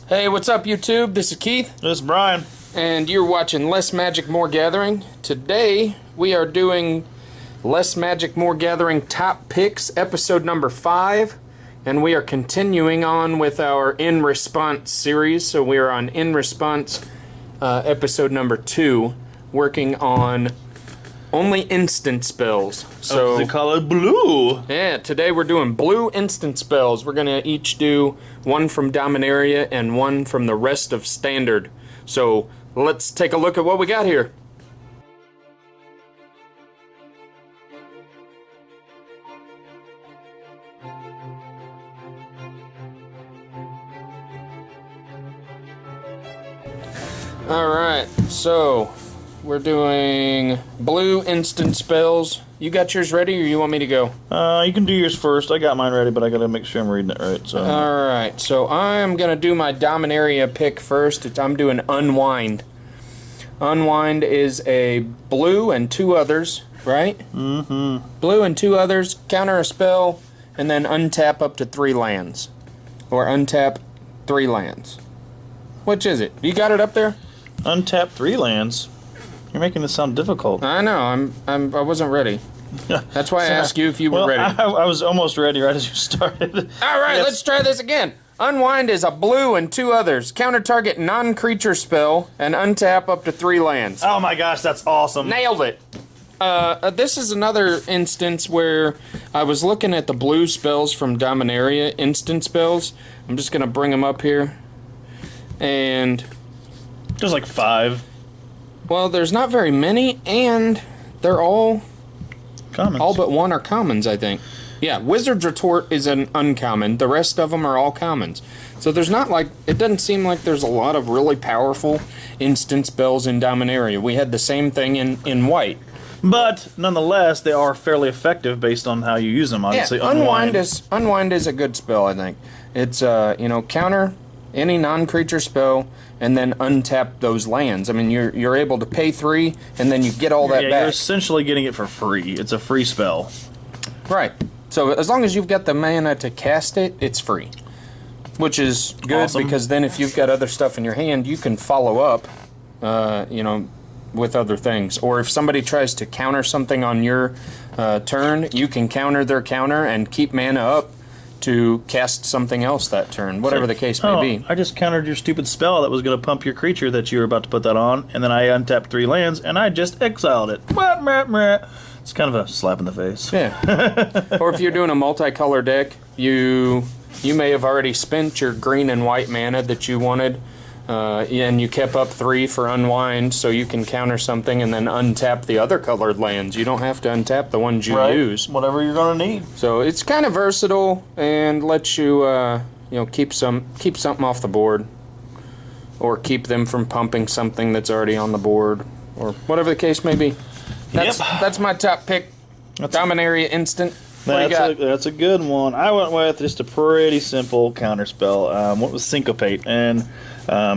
Hey, what's up, YouTube? This is Keith. This is Brian. And you're watching Less Magic, More Gathering. Today, we are doing Less Magic, More Gathering Top Picks, episode number 5. And we are continuing on with our In Response series. So we are on In Response episode number 2, working on only instant spells. So they call it blue. Yeah, today we're doing blue instant spells. We're going to each do one from Dominaria and one from the rest of Standard. So let's take a look at what we got here. Alright, so we're doing blue instant spells. You got yours ready, or you want me to go? You can do yours first. I got mine ready, but I gotta make sure I'm reading it right. So. Alright, so I'm gonna do my Dominaria pick first. I'm doing Unwind. Unwind is a blue and 2 others, right? Mm-hmm. Blue and 2 others, counter a spell, and then untap up to 3 lands. Or untap 3 lands. Which is it? You got it up there? Untap 3 lands. You're making this sound difficult. I know. I wasn't ready. That's why I asked you if you were ready. I was almost ready right as you started. All right, let's try this again. Unwind is a blue and 2 others. Counter target non-creature spell and untap up to 3 lands. Oh my gosh, that's awesome. Nailed it. This is another instance where I was looking at the blue spells from Dominaria, instant spells. I'm just going to bring them up here. And there's like 5. Well, there's not very many, and they're all commons. All but one are commons, I think. Yeah, Wizard's Retort is an uncommon. The rest of them are all commons. So there's not like, it doesn't seem like there's a lot of really powerful instant spells in Dominaria. We had the same thing in white. But nonetheless, they are fairly effective based on how you use them. Obviously, yeah, Unwind is a good spell, I think. It's counter any non-creature spell and then untap those lands. I mean, you're able to pay 3 and then you get all that back. You're essentially getting it for free. It's a free spell. Right. So as long as you've got the mana to cast it, it's free. Which is good because then if you've got other stuff in your hand, you can follow up, with other things. Or if somebody tries to counter something on your turn, you can counter their counter and keep mana up to cast something else that turn, whatever the case may be. I just countered your stupid spell that was going to pump your creature that you were about to put that on, and then I untapped 3 lands, and I just exiled it. It's kind of a slap in the face. Yeah. Or if you're doing a multicolor deck, you may have already spent your green and white mana that you wanted, and you kept up 3 for Unwind, so you can counter something and then untap the other colored lands. You don't have to untap the ones you use. Whatever you're going to need. So it's kind of versatile and lets you, keep something off the board, or keep them from pumping something that's already on the board, or whatever the case may be. That's my top pick. Dominaria instant. That's a good one. I went with just a pretty simple counter spell. What was Syncopate, and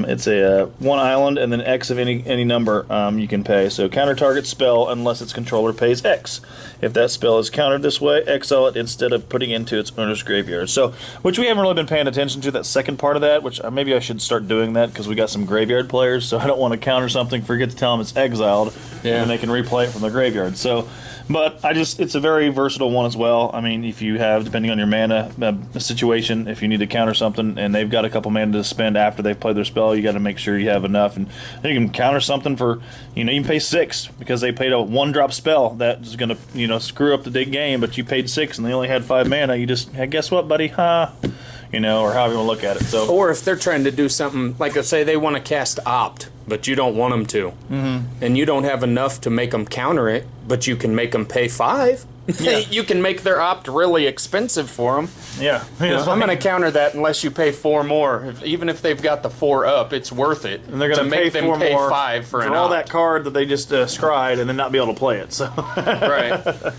it's a 1 island and then X of any number you can pay. So counter target spell unless its controller pays X. If that spell is countered this way, exile it instead of putting it into its owner's graveyard. So, which we haven't really been paying attention to, that second part of that, which maybe I should start doing that because we got some graveyard players, so I don't want to counter something, forget to tell them it's exiled, and they can replay it from the graveyard. So, but it's a very versatile one as well. I mean, if you have, depending on your mana situation, if you need to counter something and they've got a couple mana to spend after they've played their spell, you got to make sure you have enough. And you can counter something for, you can pay 6 because they paid a 1-drop spell that is going to, screw up the big game, but you paid 6 and they only had 5 mana. You just, hey, guess what, buddy? Or however you want to look at it. So, or if they're trying to do something, like let's say they want to cast Opt, but you don't want them to, and you don't have enough to make them counter it, but you can make them pay 5. Yeah. You can make their Opt really expensive for them. Yeah. I'm going to counter that unless you pay 4 more. Even if they've got the 4 up, it's worth it. And they're going to make them pay 5 for an Opt. Draw that card that they just scryed and then not be able to play it. So. Right.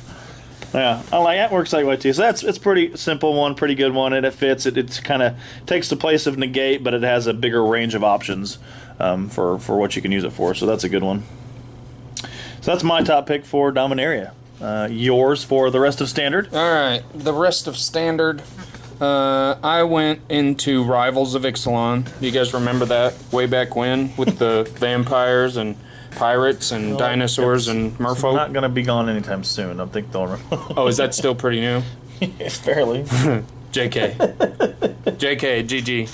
Yeah, I like that. Works that way too. So it's pretty simple one, pretty good one, and it fits. It kind of takes the place of negate, but it has a bigger range of options for what you can use it for. So that's a good one. So that's my top pick for Dominaria. Yours for the rest of Standard? All right, the rest of Standard. I went into Rivals of Ixalan. Do you guys remember that way back when with the vampires and pirates and dinosaurs and merfolk? It's not going to be gone anytime soon. I think they'll... Oh, is that still pretty new? Fairly. JK. JK, GG.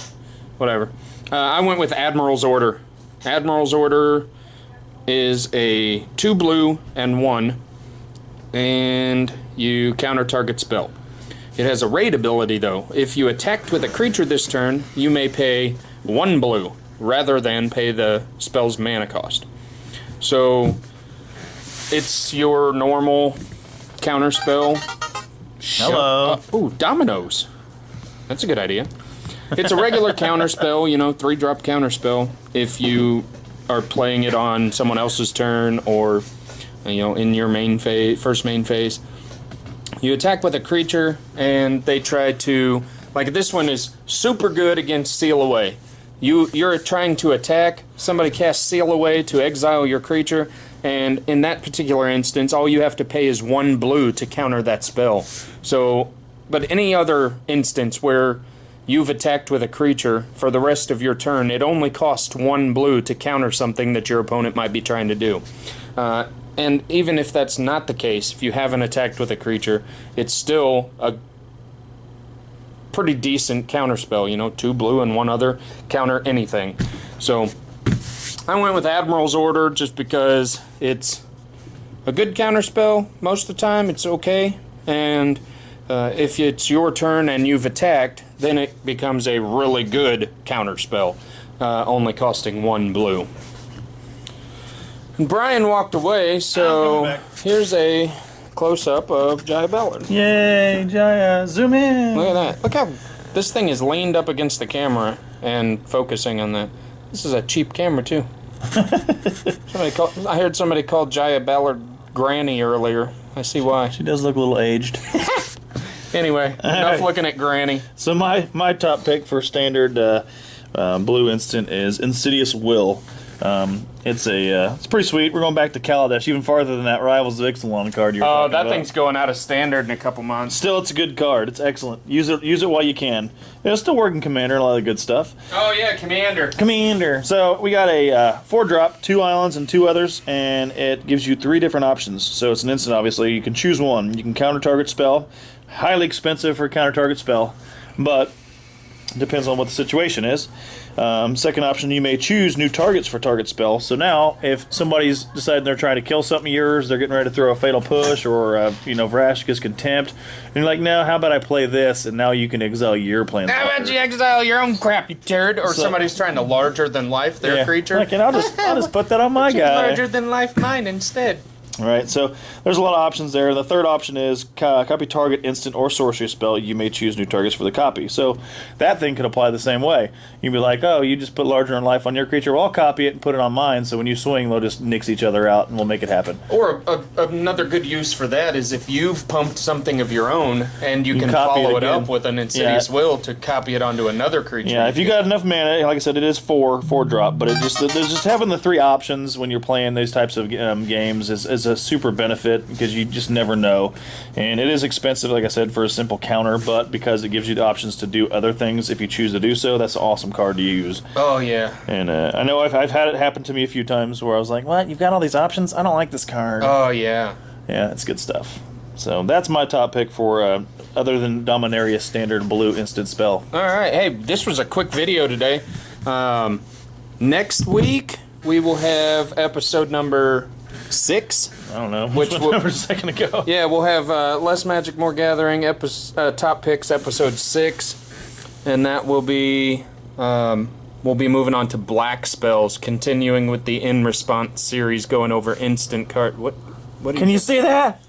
Whatever. I went with Admiral's Order. Admiral's Order is a 2 blue and 1, and you counter target spell. It has a raid ability, though. If you attacked with a creature this turn, you may pay 1 blue rather than pay the spell's mana cost. So it's your normal counter spell. Hello. Ooh, dominoes. That's a good idea. It's a regular counter spell, you know, 3-drop counter spell. If you are playing it on someone else's turn or, you know, in your main phase, first main phase, you attack with a creature and they try to, like this one is super good against Seal Away. You're trying to attack, somebody casts Seal Away to exile your creature, and in that particular instance, all you have to pay is 1 blue to counter that spell. So, but any other instance where you've attacked with a creature for the rest of your turn, it only costs 1 blue to counter something that your opponent might be trying to do. And even if that's not the case, if you haven't attacked with a creature, it's still a pretty decent counterspell, you know, 2 blue and 1 other, counter anything. So I went with Admiral's Order just because it's a good counterspell. Most of the time it's okay, and if it's your turn and you've attacked, then it becomes a really good counterspell, only costing 1 blue. And Brian walked away, so here's a close-up of Jaya Ballard. Yay, Jaya, zoom in. Look at that. Look how this thing is leaned up against the camera and focusing on that. This is a cheap camera, too. I heard somebody call Jaya Ballard Granny earlier. I see why. She does look a little aged. Anyway, enough looking at Granny. So my top pick for standard blue instant is Insidious Will. It's pretty sweet. We're going back to Kaladesh, even farther than that Rivals of Ixalan card you were talking about. Thing's going out of standard in a couple months. Still, it's a good card. It's excellent. Use it while you can. It'll still work in Commander, a lot of good stuff. Oh yeah, Commander. Commander. So we got a 4-drop, 2 islands and 2 others, and it gives you 3 different options. So it's an instant, obviously. You can choose one. You can counter target spell. Highly expensive for a counter target spell, but depends on what the situation is. Second option, you may choose new targets for target spell. So now, if somebody's deciding they're trying to kill something of yours, they're getting ready to throw a fatal push or Vrashka's Contempt, and you're like, no, how about I play this, and now you can exile your planeswalker. How about you exile your own crap, you turd? Or somebody's trying to larger than life their creature. Like, and I'll just put that on my guy. Larger than life mine instead. All right, so there's a lot of options there. The third option is copy target instant or sorcery spell. You may choose new targets for the copy. So that thing could apply the same way. You'd be like, oh, you just put larger than life on your creature. Well, I'll copy it and put it on mine. So when you swing, they'll just nix each other out, and we'll make it happen. Or another good use for that is if you've pumped something of your own, and you can follow it up with an Insidious Will to copy it onto another creature. Yeah, if you got enough mana, like I said, it is 4 drop, but there's just having the 3 options when you're playing these types of games is a super benefit, because you just never know. And it is expensive, like I said, for a simple counter, but because it gives you the options to do other things if you choose to do so, that's an awesome card to use. Oh yeah. And I know I've had it happen to me a few times where I was like, what, you've got all these options? I don't like this card. Oh yeah. Yeah, it's good stuff. So that's my top pick for other than Dominaria standard blue instant spell. Alright, hey, this was a quick video today. Next week we will have episode number 6. I don't know. Which number a second ago. Yeah, we'll have Less Magic, More Gathering, Top Picks, episode 6. And that will be, we'll be moving on to Black Spells, continuing with the In Response series, going over instant card. What Can you say that?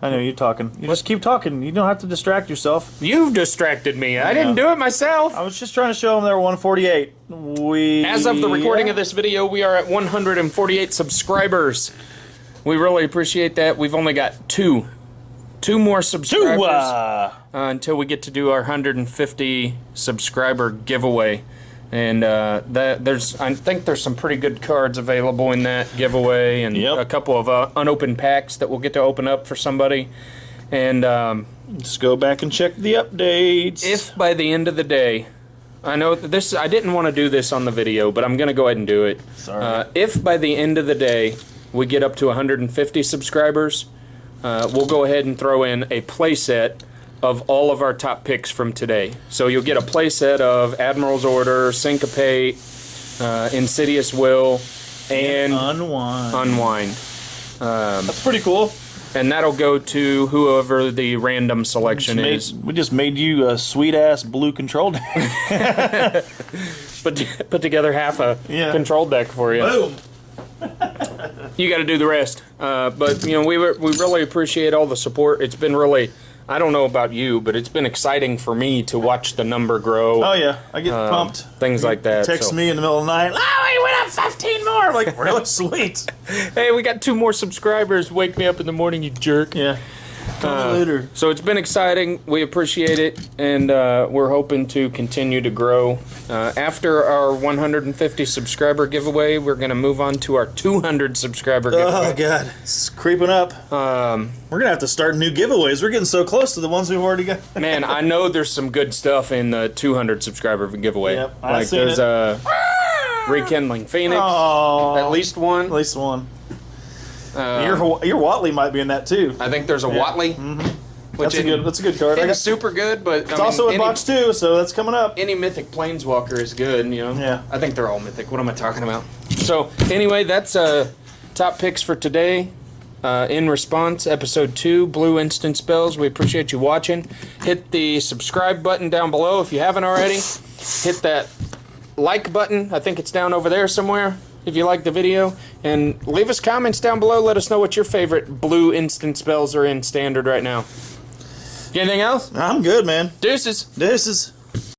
I know, you're talking. You just keep talking. You don't have to distract yourself. You've distracted me. I didn't do it myself. I was just trying to show them they were 148. As of the recording of this video, we are at 148 subscribers. We really appreciate that. We've only got two more subscribers until we get to do our 150 subscriber giveaway. And I think there's some pretty good cards available in that giveaway, and a couple of unopened packs that we'll get to open up for somebody. And just go back and check the updates. if by the end of the day, I know that this, I didn't want to do this on the video, but I'm going to go ahead and do it. Sorry. If by the end of the day we get up to 150 subscribers, we'll go ahead and throw in a playset of all of our top picks from today. So you'll get a playset of Admiral's Order, Syncopate, Insidious Will, and Unwind. That's pretty cool. And that'll go to whoever the random selection is. We just made you a sweet-ass blue control deck. Put together half a control deck for you. Boom! You got to do the rest. But, you know, we really appreciate all the support. It's been really... I don't know about you, but it's been exciting for me to watch the number grow. Oh, yeah. I get pumped. Things like that. Text me in the middle of the night, oh, we went up 15 more. I'm like, really? Sweet. Hey, we got 2 more subscribers. Wake me up in the morning, you jerk. Yeah. Later. So it's been exciting. We appreciate it, and we're hoping to continue to grow. After our 150 subscriber giveaway, we're going to move on to our 200 subscriber giveaway. Oh, God. It's creeping up. We're going to have to start new giveaways. We're getting so close to the ones we've already got. Man, I know there's some good stuff in the 200 subscriber giveaway. Yep, like there's a Rekindling Phoenix. Oh, at least one. At least one. Your Watley might be in that too. I think there's a Watley. Mm-hmm. That's a good card. It's super good, but it's also in box 2, so that's coming up. Any Mythic Planeswalker is good, you know. Yeah. I think they're all Mythic. What am I talking about? So anyway, that's top picks for today. In response, episode 2, Blue Instant Spells. We appreciate you watching. Hit the subscribe button down below if you haven't already. Hit that like button. I think it's down over there somewhere if you like the video. And leave us comments down below. Let us know what your favorite Blue Instant Spells are in Standard right now. Anything else? I'm good, man. Deuces. Deuces.